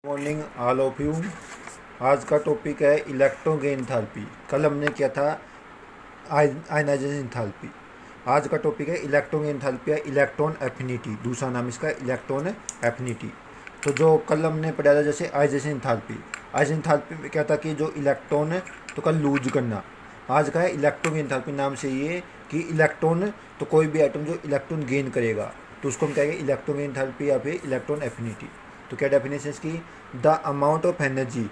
Morning all of you. आज का topic है इलेक्ट्रोगेन एंथैल्पी। कल हमने किया था आयनाइजेशन एंथैल्पी। आज का टॉपिक है इलेक्ट्रोगेन एंथैल्पी या इलेक्ट्रॉन एफिनिटी, दूसरा नाम इसका इलेक्ट्रॉन एफिनिटी। तो जो कल हमने पढ़ा था जैसे आयनाइजेशन एंथैल्पी, आयनाइजेशन एंथैल्पी में क्या था कि जो इलेक्ट्रॉन है तो का लूज करना। आज का है इलेक्ट्रोगेन एंथैल्पी, नाम से ये कि इलेक्ट्रॉन तो कोई भी एटम जो इलेक्ट्रॉन गेन करेगा तो उसको हम कहेंगे इलेक्ट्रोगेन एंथैल्पी या फिर इलेक्ट्रॉन एफिनिटी। तो क्या डेफिनेशन इसकी, the amount of energy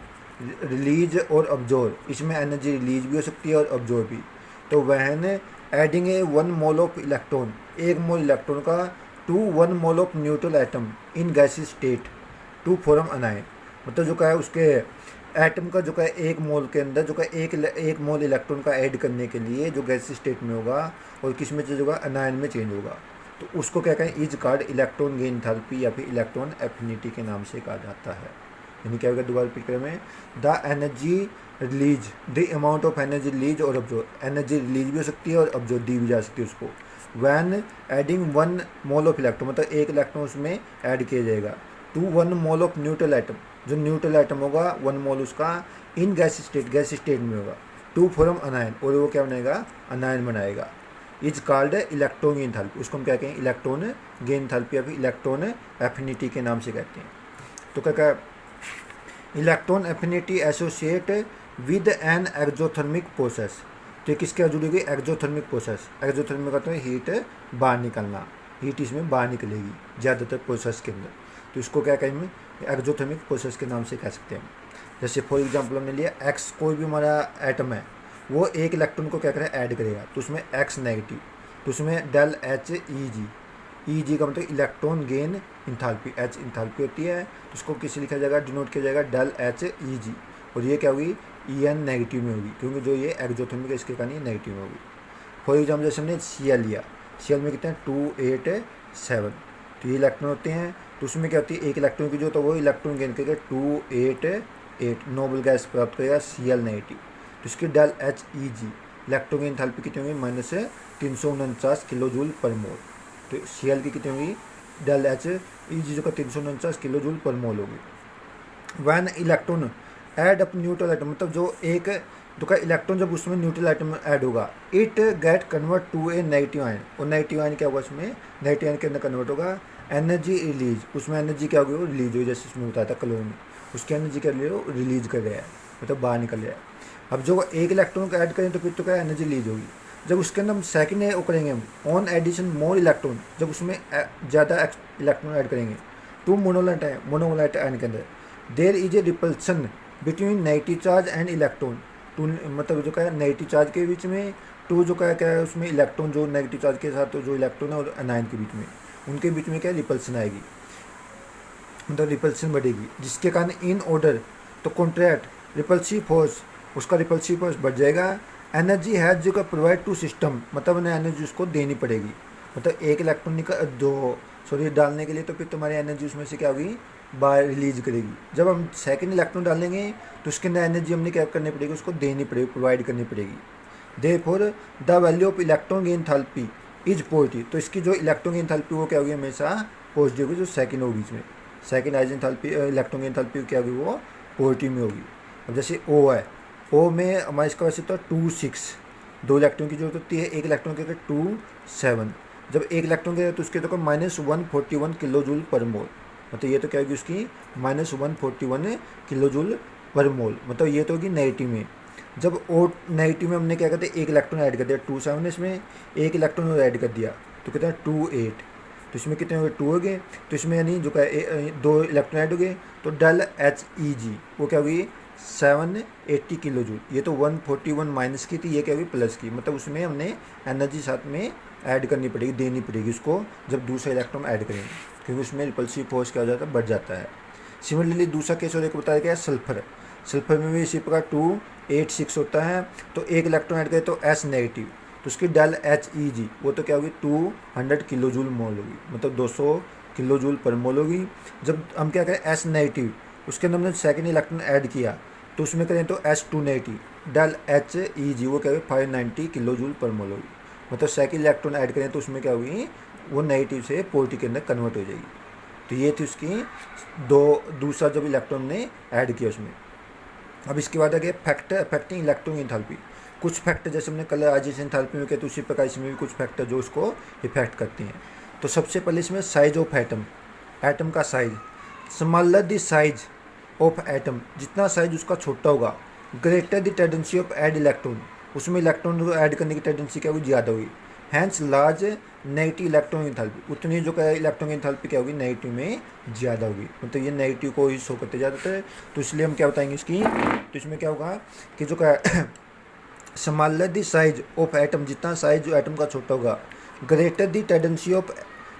release और ऑब्जॉर्व, इसमें एनर्जी रिलीज भी हो सकती है और ऑब्जॉर्व भी। तो when adding a 1 mole of electron, 1 mole electron का to 1 mole of neutral atom in gaseous state to form anion. मतलब जो क्या है उसके एटम का जो क्या है 1 मोल के अंदर जो क्या एक मोल इलेक्ट्रॉन का ऐड करने के लिए जो गैसी स्टेट में होगा और किस में चेंज होगा, अनायन में चेंज होगा। तो उसको क्या कहें, is called electron gain enthalpy या फिर इलेक्ट्रॉन एफिनिटी के नाम से कहा जाता है। यानी क्या होगा, दोबारा रिपीट करें में, the energy release, the amount of energy release और ऑब्जॉर्व, एनर्जी रिलीज भी हो सकती है और ऑब्जॉर्व दी भी जा सकती है उसको। When adding 1 mole of electron, मतलब 1 इलेक्ट्रॉन उसमें ऐड किया जाएगा to 1 mole of neutral atom, जो न्यूट्रल एटम होगा 1 मोल उसका इन गैस स्टेट में होगा टू फॉर्म अनायन, और वो क्या बनाएगा, अनायन बनाएगा। Is called electron gain enthalpy, उसको हम क्या कहें, इलेक्ट्रॉन गेन एंथैल्पी या फिर इलेक्ट्रॉन एफिनिटी के नाम से कहते हैं। तो क्या कहा, electron affinity associate with an exothermic process. तो किसके जुड़ी हुई, एक्सोथर्मिक प्रोसेस। एक्सोथर्मिक का तो हीट बाहर निकलना, हीट इसमें बाहर निकलेगी ज़्यादातर प्रोसेस के अंदर, तो इसको क्या कहेंगे, एक्सोथर्मिक प्रोसेस के नाम से कह सकते हैं। जैसे फॉर एग्जाम्पल हमने लिया एक्स, कोई भी हमारा एटम है वो 1 इलेक्ट्रॉन को क्या करें, ऐड करेगा, तो उसमें एक्स नेगेटिव, तो उसमें डेल एच ई जी, ई जी का मतलब electron gain enthalpy, H enthalpy होती है, तो उसको किसी लिखा जाएगा, डिनोट किया जाएगा डेल एच ई जी, और ये क्या होगी, ई एन नेगेटिव में होगी, क्योंकि जो ये एक्सोथर्मिक है इसके कारण ये नेगेटिव में होगी। फॉर एग्जाम्पल जैसे हमने सी एल लिया, सी एल में कितने हैं 2 8 7, तो ये इलेक्ट्रॉन होते हैं, तो उसमें क्या होती है, 1 इलेक्ट्रॉन की जो तो वो इलेक्ट्रॉन गेन करके 2 8 8 नोबल गैस प्राप्त करेगा सी एल नेगेटिव। तो इसकी डेल एच ई जी इलेक्ट्रॉन की एंथैल्पी कितनी होगी, -349 किलो जूल पर मोल। तो सी एल की कितनी होगी, डेल एच ई जी जो का 349 किलो जूल पर मोल होगी। When electron add up neutral atom, मतलब जो एक जो का इलेक्ट्रॉन जब उसमें न्यूट्रल एटम ऐड होगा, it get convert to a negative ion, और नेगेटिव आयन क्या होगा, उसमें नेगेटिव आयन के अंदर कन्वर्ट होगा। एनर्जी रिलीज, उसमें एनर्जी क्या होगी, वो रिलीज होगी, जैसे इसमें बताया था कलोन में, उसकी एनर्जी क्या रिलीज कर रहा है, मतलब बाहर निकल रहा है। अब जो 1 इलेक्ट्रॉन को ऐड करें तो फिर तो क्या एनर्जी रिलीज होगी। जब उसके अंदर हम सेकेंड वो करेंगे हम ऑन एडिशन मोर इलेक्ट्रॉन, जब उसमें ज़्यादा इलेक्ट्रॉन ऐड करेंगे, 2 मोनोवोलेट आयन के अंदर, there is a repulsion between negative charge and electron, to मतलब जो क्या है नेगेटिव चार्ज के बीच में, टू जो क्या है उसमें इलेक्ट्रॉन जो नेगेटिव चार्ज के साथ तो जो इलेक्ट्रॉन है और अनायन के बीच में, उनके बीच में क्या रिपल्सन आएगी, मतलब रिपल्सन बढ़ेगी, जिसके कारण इन ऑर्डर तो कॉन्ट्रैक्ट रिपल्सिव फोर्स, उसका रिपल्सिव फोर्स बढ़ जाएगा। एनर्जी हैज जो का प्रोवाइड टू सिस्टम, मतलब उन्हें एनर्जी उसको देनी पड़ेगी, मतलब 1 इलेक्ट्रॉन का डालने के लिए, तो फिर तुम्हारी एनर्जी उसमें से क्या होगी, बाहर रिलीज करेगी। जब हम सेकंड इलेक्ट्रॉन डालेंगे तो उसके अंदर एनर्जी हमने क्या करनी पड़ेगी, उसको देनी पड़ेगी, प्रोवाइड करनी पड़ेगी। Therefore the value of electron gain enthalpy is positive, तो इसकी जो इलेक्ट्रॉन गेन एंथैल्पी वो क्या होगी, हमेशा पॉजिटिव होगी, जो सेकंड होगी इसमें, second eigen enthalpy electron gain enthalpy क्या होगी, वो पॉजिटिव में होगी। अब जैसे ओ है, ओ में हमारे इसका वैसे तो 2 6, 2 इलेक्ट्रॉन की जरूरत होती है, 1 इलेक्ट्रॉन के 2 7, जब 1 इलेक्ट्रॉन के तो उसके तो -141 किलो जूल पर मोल, मतलब ये तो क्या होगी उसकी -141 किलो जूल पर मोल, मतलब ये तो होगी नेगेटिव में। जब ओ नेगेटिव में हमने क्या करते हैं, 1 इलेक्ट्रॉन ऐड कर दिया, 2 7 इसमें 1 इलेक्ट्रॉन ऐड कर दिया, तो कहते हैं 2 8, तो इसमें कितने हो गए, 2 हो गए, तो इसमें यानी जो क्या 2 इलेक्ट्रॉन ऐड हो गए, तो डेल एच ई जी वो क्या होगी 780 किलो जूल, ये तो 141 माइनस की थी, ये क्या होगी प्लस की, मतलब उसमें हमने एनर्जी साथ में ऐड करनी पड़ेगी, देनी पड़ेगी उसको, जब दूसरा इलेक्ट्रॉन ऐड करेंगे, क्योंकि उसमें रिपल्सिव फोर्स क्या हो जाता है, बढ़ जाता है। सिमिलरली दूसरा केस और एक बताया गया सल्फर, सल्फर में भी इसी प्रकार 2 8 6 होता है, तो 1 इलेक्ट्रॉन ऐड करें तो एस नेगेटिव, तो उसकी डेल एच ई जी वो तो क्या होगी 200 किलो जूल मोल होगी, मतलब 200 किलो जूल पर मोल होगी। जब हम क्या करें एस नेगेटिव, उसके अंदर हमने सेकेंड इलेक्ट्रॉन ऐड किया, तो उसमें करें तो S2 negative, del H E G वो क्या होगी 590 किलो जूल पर मोल होगी, मतलब सेकेंड इलेक्ट्रॉन ऐड करें तो उसमें क्या होगी, वो नेगेटिव से पॉजिटिव के अंदर कन्वर्ट हो जाएगी। तो ये थी उसकी दूसरा जब इलेक्ट्रॉन ने ऐड किया उसमें। अब इसके बाद आ गया फैक्टर अफेक्टिंग इलेक्ट्रॉन एंथैल्पी। कुछ फैक्टर जैसे हमने कलराइजेशन एंथैल्पी में किया, तो उसी प्रकार इसमें भी कुछ फैक्टर जो उसको इफेक्ट करते हैं। तो सबसे पहले इसमें साइज ऑफ एटम, एटम का size. Smaller the size of atom, जितना साइज उसका छोटा होगा, greater the tendency of add electron, उसमें इलेक्ट्रॉन को ऐड करने की टेंडेंसी क्या होगी, ज़्यादा होगी। Hence large negative electron enthalpy, उतनी जो क्या इलेक्ट्रॉन एंथैल्पी क्या होगी, नेगेटिव में ज़्यादा होगी। मतलब ये नेगेटिव को ही शो करते ज़्यादा थे, तो इसलिए हम क्या बताएंगे इसकी, तो इसमें क्या होगा कि जो क्या smaller the size of atom, जितना साइज जो एटम का छोटा होगा, ग्रेटर द टेंडेंसी ऑफ,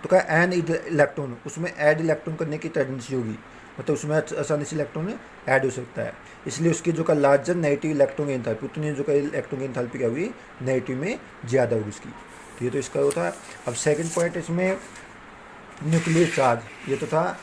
तो क्या एन इलेक्ट्रॉन, उसमें ऐड इलेक्ट्रॉन करने की टेंडेंसी होगी, मतलब उसमें आसानी से इलेक्ट्रॉन ऐड हो सकता है। इसलिए उसकी जो का लार्जर नेगेटिव इलेक्ट्रॉन एंथैल्पी, उतनी जो का इलेक्ट्रॉन एंथैल्पी क्या होगी, नेगेटिव में ज़्यादा होगी इसकी। तो ये तो इसका होता है। अब सेकंड पॉइंट इसमें न्यूक्लियर चार्ज, ये तो था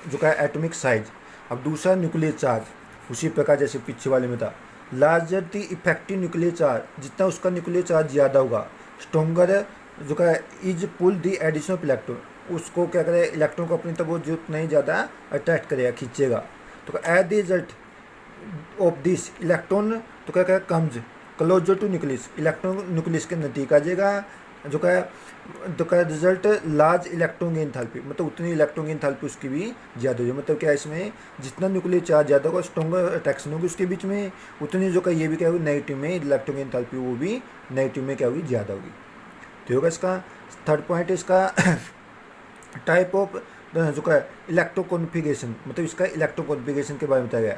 जो का एटॉमिक साइज। अब दूसरा न्यूक्लियर चार्ज, उसी प्रकार जैसे पीछे वाले में था, larger the effective nuclear charge, जितना उसका न्यूक्लियर चार्ज ज़्यादा होगा, स्ट्रॉन्गर जो का is pull the addition of electron, उसको क्या करे, इलेक्ट्रॉन को अपनी तरफ वो जो नहीं ज़्यादा अट्रैक्ट करेगा, खींचेगा। तो at the result of this electron, तो क्या करेगा, comes closer to nucleus, electron nucleus के नज़दीक आ जाएगा, जो का रिजल्ट लार्ज इलेक्ट्रॉन एंथैल्पी, मतलब उतनी इलेक्ट्रॉन एंथैल्पी उसकी भी ज़्यादा होगी। मतलब क्या इसमें जितना न्यूक्लियर चार्ज ज़्यादा होगा, स्ट्रॉन्गर अट्रैक्शन होगी उसके बीच में, उतनी जो का ये भी क्या होगी, नेगेटिव में इलेक्ट्रॉन एंथैल्पी वो भी नेगेटिव में क्या होगी, ज़्यादा होगी। तो होगा इसका थर्ड पॉइंट इसका टाइप ऑफ जो का इलेक्ट्रो कॉन्फिगरेशन, मतलब इसका इलेक्ट्रो कॉन्फिगरेशन के बारे में बताया गया।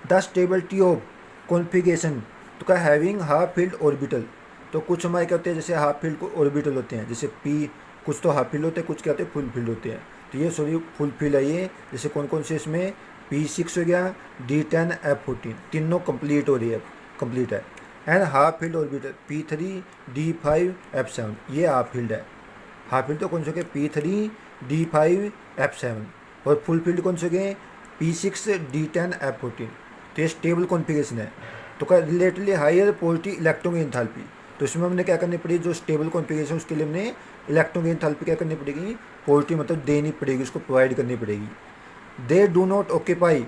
द स्टेबिलिटी ऑफ कॉन्फिगरेशन, तो क्या हैविंग हाफ फील्ड ऑर्बिटल, तो कुछ हमारे क्या होते हैं, जैसे हाफ फील्ड ऑर्बिटल होते हैं, जैसे पी, कुछ तो हाफ फील्ड होते हैं, कुछ क्या होते हैं, फुल फील्ड होते हैं। तो ये सॉरी फुल फील्ड है ये, जैसे कौन कौन से इसमें P6 हो गया, D10 F14, तीनों कंप्लीट हो रही है, कंप्लीट है। And half filled orbital P3 D5 F7, ये हाफ फील्ड है। हाफ फील्ड तो कौन से हो गए, P3 D5 F7, और फुल फील्ड कौन से हो गए, P6 D10 F14। तो ये स्टेबल कॉन्फिगरेशन है। तो क्या relatively higher positive electron enthalpy, तो इसमें हमने क्या करनी पड़ेगी, जो स्टेबल कॉन्फिगरेशन उसके लिए हमने इलेक्ट्रॉन एंथैल्पी क्या करनी पड़ेगी, पॉजिटिव, मतलब देनी पड़ेगी, उसको प्रोवाइड करनी पड़ेगी। They do not occupy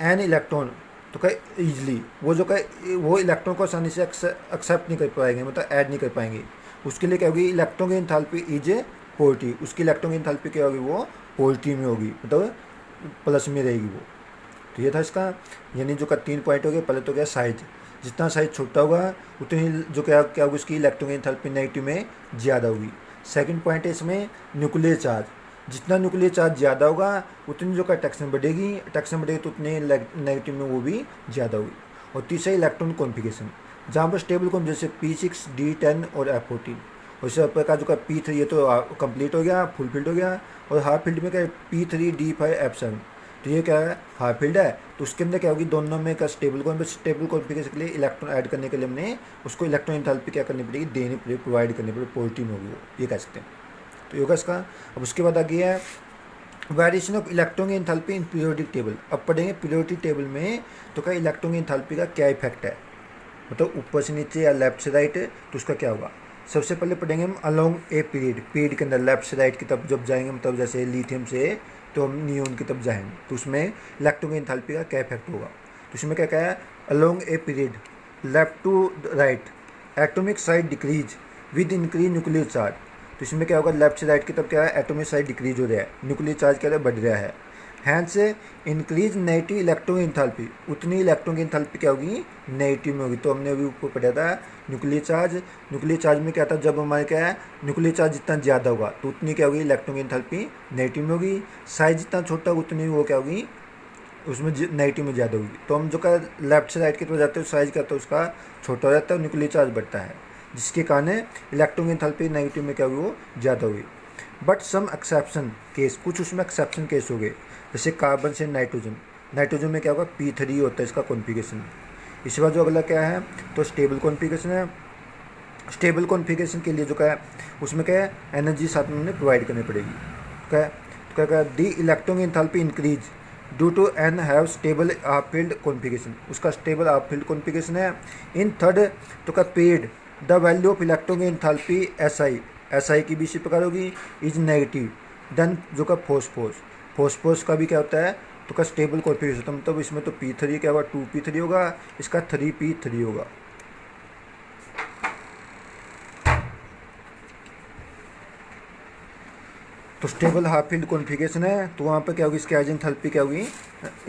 an electron, तो क्या ईजिली वो जो क्या वो इलेक्ट्रॉन को आसानी से एक्सेप्ट नहीं कर पाएंगे, मतलब ऐड नहीं कर पाएंगे। उसके लिए क्या होगी, इलेक्ट्रॉन एंथैल्पी इज पॉजिटिव, उसकी इलेक्ट्रॉन एंथैल्पी क्या होगी, वो पॉजिटिव में होगी, मतलब प्लस में रहेगी वो। तो ये था इसका, यानी जो का 3 पॉइंट हो गए। पहले तो क्या साइज, जितना साइज छोटा होगा उतनी जो क्या होगी उसकी इलेक्ट्रॉन एंथैल्पी नेगेटिव में ज़्यादा होगी। सेकंड पॉइंट है इसमें न्यूक्लियर चार्ज, जितना न्यूक्लियर चार्ज ज़्यादा होगा उतनी जो का अट्रैक्शन बढ़ेगी, अट्रैक्शन बढ़ेगी तो उतने नेगेटिव में वो भी ज़्यादा होगी। और तीसरा इलेक्ट्रॉन कॉन्फिगरेशन, जहाँ पर स्टेबल कौन, जैसे P6 D10 और F14, और इस प्रकार जो का P3 ये तो कंप्लीट हो गया, फुल फील्ड हो गया। और हाफ फील्ड में क्या है, P3 D5 F7, तो ये क्या है, हाफ फील्ड है। तो उसके अंदर क्या होगी, दोनों में का स्टेबल कॉन्फिगरेशन के लिए इलेक्ट्रॉन ऐड करने के लिए हमने उसको इलेक्ट्रॉन एंथैल्पी क्या करनी पड़ेगी, देनी पड़ेगी, प्रोवाइड करनी पड़ेगी, पॉजिटिव में होगी वो, ये कह सकते हैं। तो ये होगा इसका। अब उसके बाद आगे है variation of electron enthalpy in periodic table. अब पढ़ेंगे पीरियोडिक टेबल में तो क्या इलेक्ट्रॉन एंथैल्पी का क्या इफेक्ट है, मतलब ऊपर से नीचे या लेफ्ट से राइट, तो उसका क्या होगा। सबसे पहले पढ़ेंगे हम अलोंग ए पीरियड के अंदर लेफ्ट से राइट की तरफ जब जाएंगे, मतलब जैसे लिथियम से तो हम नियोन की तरफ जाएंगे, तो उसमें इलेक्ट्रॉन एंथैल्पी का क्या इफेक्ट होगा। तो इसमें क्या है, along a period left to right atomic size decrease with increase nuclear charge. तो इसमें क्या होगा, लेफ्ट से राइट की तरफ क्या है, एटॉमिक साइज डिक्रीज हो रहा है, न्यूक्लियर चार्ज क्या है, बढ़ रहा है। Hence increase negative electron enthalpy, उतनी इलेक्ट्रॉन की एंथैल्पी क्या होगी, नेगेटिव में होगी। तो हमने अभी ऊपर पढ़ा था न्यूक्लियर चार्ज में क्या था, जब हमारे क्या है न्यूक्लियर चार्ज जितना ज़्यादा होगा तो उतनी क्या होगी, इलेक्ट्रॉन की एंथैल्पी नेगेटिव में होगी। साइज जितना छोटा होगा उतनी वो क्या होगी, उसमें नेगेटिव में ज़्यादा होगी। तो हम जो क्या लेफ्ट से राइट की तरफ जाते हैं, साइज क्या होता है उसका छोटा हो जाता है, न्यूक्लियर चार्ज बढ़ता है, जिसके कारण इलेक्ट्रॉन की एंथैल्पी नेगेटिव में क्या होगी, वो ज़्यादा होगी। बट सम एक्सेप्शन केस, कुछ उसमें एक्सेप्शन केस हो गए, जैसे कार्बन से नाइट्रोजन में क्या होगा, P3 होता है इसका कॉन्फिगरेशन। इसके बाद जो अगला क्या है, तो स्टेबल कॉन्फिगरेशन है। स्टेबल कॉन्फिगरेशन के लिए जो क्या है उसमें क्या है, एनर्जी साथ में उन्हें प्रोवाइड करनी पड़ेगी। क्या है, तो क्या the electron enthalpy increase due to N have stable half filled configuration, उसका स्टेबल हाफ फील्ड कॉन्फिगरेशन है। इन थर्ड तो क्या पेड the value of electron enthalpy SI की भी इसी प्रकार होगी, इज नेगेटिव देन जो का फॉस्फोरस का भी क्या होता है, तो का स्टेबल कॉन्फिगरेशन होता है, मतलब इसमें तो P3 क्या होगा 2P3 होगा, इसका 3P3 होगा। तो स्टेबल हाफ फील्ड कॉन्फिगरेशन है, तो वहाँ पर क्या होगी, इसकी आइजन एंथैल्पी क्या होगी,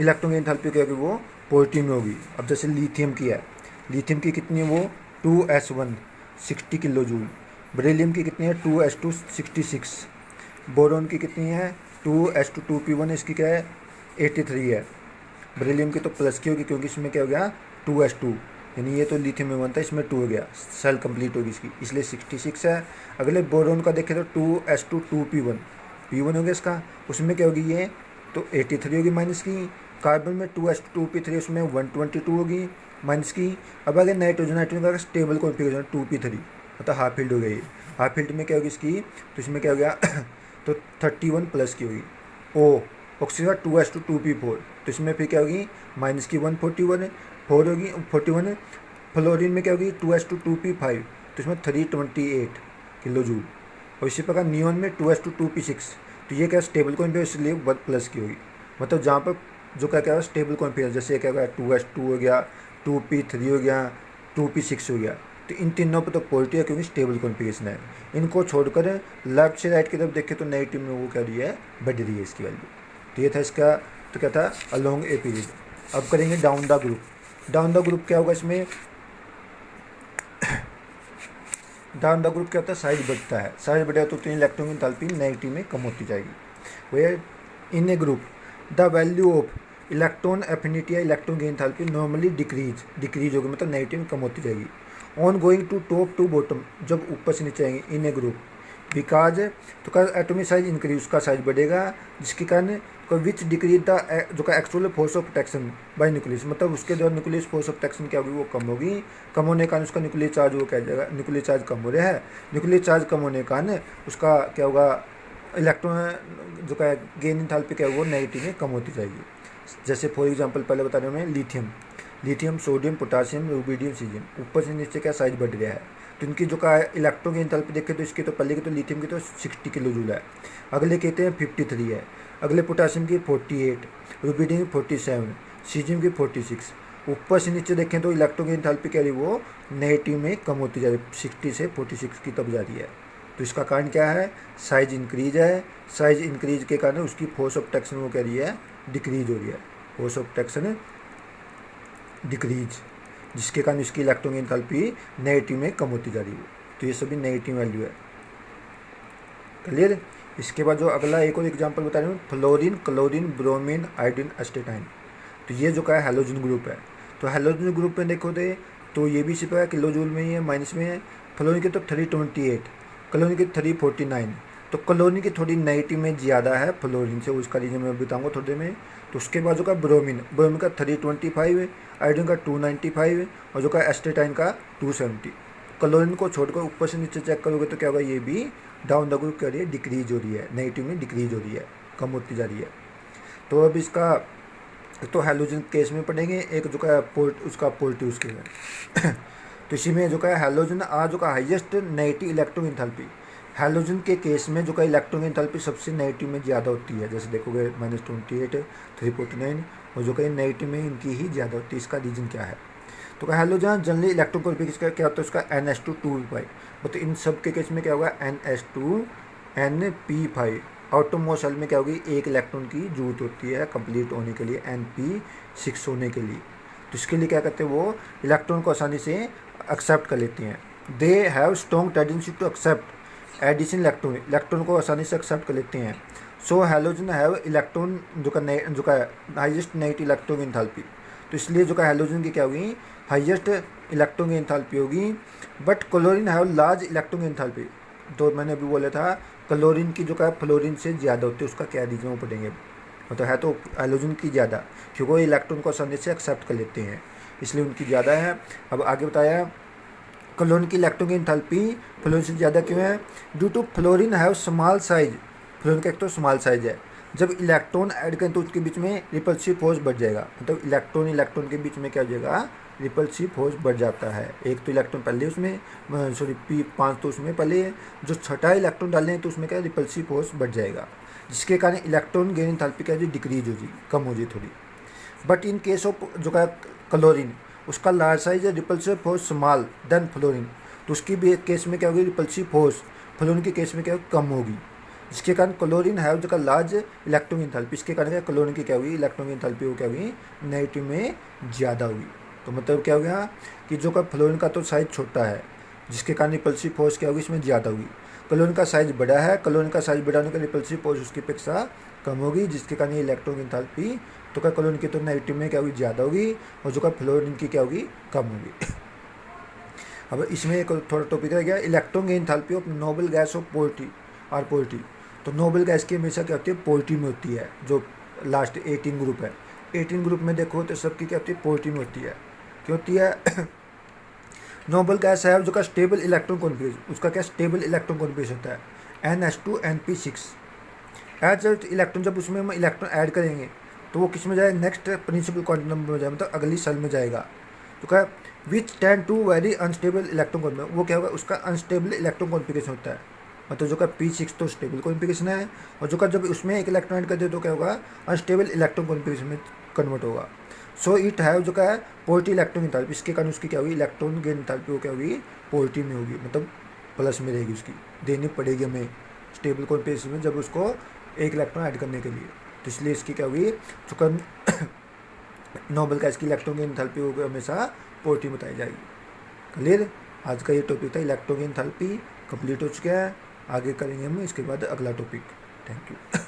इलेक्ट्रॉन एंथैल्पी क्या होगी, वो पॉजिटिव में होगी। अब जैसे लिथियम की है, लिथियम की कितनी है वो 2s1 60 किलो जूल, बेरिलियम की कितनी है 2s2 66, बोरॉन की कितनी है 2s2 2p1, इसकी क्या है 83 है। बेरिलियम की तो प्लस की होगी क्योंकि इसमें क्या हो गया 2s2, यानी ये तो लिथियम में बनता है, इसमें 2 हो गया, सेल कंप्लीट होगी इसकी, इसलिए 66 है। अगले बोरॉन का देखें तो 2s2 2p1, p1 हो गया इसका, उसमें क्या होगी ये तो 83 होगी माइनस की। कार्बन में 2s2 2p3, उसमें 122 होगी माइनस की। अब अगर नाइट्रोजन, नाइट्रोजन का स्टेबल कॉन्फिगरेशन 2p3, मतलब हाफ फील्ड हो गई। हाफ फील्ड में क्या होगी इसकी, तो इसमें क्या हो गया तो 31 प्लस की होगी। ओ ऑक्सीजन का 2s2 2p4, तो इसमें फिर क्या होगी माइनस की 141 4 होगी 41। फ्लोरीन में क्या होगी 2s2 2p5, तो इसमें 328 किलो जूल। और इसी प्रकार नियोन में 2s2 2p6, तो ये क्या स्टेबल कॉन्फिगरेशन, इसलिए 1 प्लस की होगी। मतलब जहाँ पर जो क्या क्या स्टेबल कॉन्फिगरेशन, जैसे क्या होगा 2s2 हो गया, 2p3 हो गया, 2p6 हो गया, तो इन तीनों पर तो पॉजिटिव है क्योंकि स्टेबल कॉन्फिगरेशन है। इनको छोड़कर लेफ्ट से राइट की तरफ देखें तो नेगेटिव में वो क्या रही है, बढ़ रही है इसकी वैल्यू। तो ये था इसका, तो क्या था अलोंग ए पीरियड। अब करेंगे down the group. Down the group क्या होगा इसमें, डाउन द ग्रुप क्या होता है, साइज बढ़ता है, साइज बढ़ेगा तो इलेक्ट्रॉन की एंथैल्पी नेगेटिव में कम होती जाएगी। Where in a group the value of electron affinity या इलेक्ट्रॉन की एंथैल्पी नॉर्मली डिक्रीज होगी, मतलब नेगेटिव में कम होती जाएगी। On going to top to bottom, जब ऊपर से नीचे आएंगे इन ए ग्रुप, बिकॉज तो का एटॉमिक साइज इंक्रीज, उसका साइज बढ़ेगा, जिसके कारण विच डिक्रीज द जो का actual force of protection bye nucleus, मतलब उसके द्वारा न्यूक्लियस फोर्स ऑफ प्रोटेक्शन क्या होगी, वो कम होगी। कम होने के कारण उसका न्यूक्लियर चार्ज वो क्या जाएगा, न्यूक्लियर चार्ज कम हो रहा है, न्यूक्लियर चार्ज कम होने के कारण उसका क्या होगा, इलेक्ट्रॉन जो का गेन एंथैल्पी क्या होगा वो नेगेटिव में कम होती जाएगी। जैसे फॉर एग्जांपल पहले बता रहे हैं lithium, sodium, potassium, rubidium, caesium, ऊपर से नीचे क्या साइज बढ़ गया है, तो इनकी जो का इलेक्ट्रॉन की एंथैल्पी देखें तो इसकी तो पहले की तो लिथियम की तो 60 किलो जूल है, अगले कहते हैं 53 है, अगले पोटासियम की 48, रुबिडियम की 47, सीजियम की 46। ऊपर से नीचे देखें तो इलेक्ट्रॉन की एंथैल्पी क्या रही वो नेगेटिव में कम होती जा रही है, 60 से 46 की तब जा रही है। तो इसका कारण क्या है, साइज इंक्रीज है, साइज इंक्रीज के कारण उसकी फोर्स ऑफ प्रोटेक्शन वो कह रही है डिक्रीज हो रही है, फोर्स ऑफ प्रोटेक्शन डिक्रीज, जिसके कारण इसकी इलेक्ट्रॉन की एंथैल्पी नेगेटिव में कम होती जा रही है। तो ये सभी नेगेटिव वैल्यू है, क्लियर। इसके बाद जो अगला एक और एग्जांपल बता रहा हूँ, fluorine, chlorine, bromine, iodine, astatine, तो ये जो का है हेलोजन ग्रुप है। तो हेलोजन ग्रुप में देखो तो ये भी इसी प्रकार किलो जूल में ही है, माइनस में है। फ्लोरीन की तो 328, क्लोरीन की 349, तो क्लोरीन की थोड़ी नेगेटिव में ज़्यादा है फ्लोरीन से, उसका रीजन मैं बताऊँगा थोड़ी देर में। तो उसके बाद जो का ब्रोमीन का 325, आयोडीन का 295 और जो का एस्टेटाइन का 270। क्लोरीन को छोड़कर ऊपर से नीचे चेक करोगे तो क्या होगा, ये भी डाउन द ग्रुप क्या रही है, डिक्रीज हो रही है, नेगेटिव में डिक्रीज हो रही है, कम होती जा रही है। तो अब इसका तो हेलोजन केस में पढ़ेंगे, एक जो का उसका पॉजिटिव उसके है तो इसी में जो का हेलोजन जो का highest negative electron enthalpy, halogen के केस में जो का इलेक्ट्रॉन एंथैल्पी सबसे नेगेटिव में ज़्यादा होती है, जैसे देखोगे -28, 349, और जो का नेगेटिव में इनकी ही ज़्यादा होती है। इसका रीजन क्या है, तो हेलोजन जनरली इलेक्ट्रॉन कॉन्फिगरेशन क्या होता है उसका NH2 2p5, तो इन सब के केस में क्या होगा NH2 NP5। आउटरमोस्ट शेल में क्या होगी, एक इलेक्ट्रॉन की जरूरत होती है कंप्लीट होने के लिए, NP6 होने के लिए। तो इसके लिए क्या करते हैं, वो इलेक्ट्रॉन को आसानी से एक्सेप्ट कर लेते हैं। They have strong tendency to accept addition electron को आसानी से एक्सेप्ट कर लेते हैं। सो हेलोजन हैव इलेक्ट्रॉन जो का हाईएस्ट नेगेटिव इलेक्ट्रॉन एंथैल्पी, तो इसलिए जो का हेलोजन की क्या होगी, हाईएस्ट इलेक्ट्रॉन की एंथैल्पी होगी। But chlorine have large electron enthalpy, तो मैंने अभी बोला था क्लोरीन की जो का फ्लोरीन से ज़्यादा होती है, उसका क्या रीजन वो पढ़ेंगे। मतलब है तो हेलोजन की ज़्यादा, क्योंकि वो इलेक्ट्रॉन को आसानी से एक्सेप्ट कर लेते हैं, इसलिए उनकी ज़्यादा है। अब आगे बताया क्लोरीन की इलेक्ट्रॉन की एंथैल्पी फ्लोरीन से ज़्यादा क्यों है, due to fluorine have small size, fluorine का एक तो स्मॉल साइज है, जब इलेक्ट्रॉन ऐड करें तो उसके बीच में रिपल्सिव फोर्स बढ़ जाएगा, मतलब इलेक्ट्रॉन के बीच में क्या हो जाएगा, रिपल्सिव फोर्स बढ़ जाता है। एक तो इलेक्ट्रॉन पहले उसमें P5 तो उसमें पहले, जो छठा इलेक्ट्रॉन डालें तो उसमें क्या रिपल्सिव फोर्स बढ़ जाएगा, जिसके कारण इलेक्ट्रॉन गेन एंथैल्पी क्या डिक्रीज हो जाएगी, कम हो जाएगी थोड़ी। बट इन केस ऑफ जो क्या क्लोरीन, उसका लार्ज साइज है, repulsive force small than fluorine, तो उसकी भी एक केस में क्या होगी रिपल्सिव फोर्स फ्लोरीन के केस में क्या होगी कम होगी, जिसके कारण क्लोरीन है जो का लार्ज इलेक्ट्रॉन एंथैल्पी, इसके कारण क्या क्लोरीन की क्या हुई इलेक्ट्रॉन एंथैल्पी वो क्या हुई नेगेटिव में ज़्यादा हुई। तो मतलब क्या हो गया कि जो का फ्लोरीन का तो साइज छोटा है, जिसके कारण रिपल्सिव फोर्स क्या होगी इसमें ज़्यादा होगी। क्लोरीन का साइज बड़ा है, क्लोरीन का साइज बड़ा होने का रिपल्सिव फोर्स उसकी अपेक्षा कम होगी, जिसके कारण ये इलेक्ट्रॉन एंथैल्पी तो क्या क्लोरीन की तो नेगेटिव में क्या होगी ज़्यादा होगी, और जो का फ्लोरीन की क्या होगी कम होगी। अब इसमें एक थोड़ा टॉपिक रह गया, electron enthalpy of noble gas off poultry और पोल्ट्री। तो नोबल गैस की हमेशा क्या होती है पोल्ट्री में होती है, जो लास्ट 18 ग्रुप है, 18 ग्रुप में देखो तो सबकी क्या होती है पोल्ट्री में होती है। क्यों होती है नोबल गैस है जो का स्टेबल इलेक्ट्रॉन कॉन्फिगरेशन, उसका क्या स्टेबल इलेक्ट्रॉन कॉन्फिगरेशन होता है NH2 NP6। एज इलेक्ट्रॉन जब उसमें हम इलेक्ट्रॉन ऐड करेंगे तो वो किस में जाएगा नेक्स्ट प्रिंसिपल क्वांटम नंबर में जाएगा, मतलब अगली सेल में जाएगा। तो क्या which tend to very unstable electron configuration, वो क्या होगा उसका अनस्टेबल इलेक्ट्रॉन कॉन्फिगरेशन होता है। मतलब जो का P6 तो स्टेबल कॉन्फिगरेशन है, और जो का जब उसमें एक इलेक्ट्रॉन ऐड कर दे तो क्या होगा अनस्टेबल इलेक्ट्रॉन कॉन्फिगरेशन में कन्वर्ट होगा। सो इट है जो का है पॉजिटिव इलेक्ट्रॉन एंथैल्पी, इसके कारण उसकी क्या होगी इलेक्ट्रॉन गेन एंथैल्पी वो क्या होगी पॉजिटिव में होगी, मतलब प्लस में रहेगी, उसकी देनी पड़ेगी हमें स्टेबल कॉन्फिगरेशन में जब उसको एक इलेक्ट्रॉन ऐड करने के लिए। तो इसलिए इसकी क्या होगी जो नोबल गैस की इलेक्ट्रॉन गेन एंथैल्पी होगी हमेशा पॉजिटिव बताई जाएगी। क्लियर, आज का ये टॉपिक था इलेक्ट्रॉन गेन एंथैल्पी, कंप्लीट हो चुका है। आगे करेंगे हम इसके बाद अगला टॉपिक। Thank you.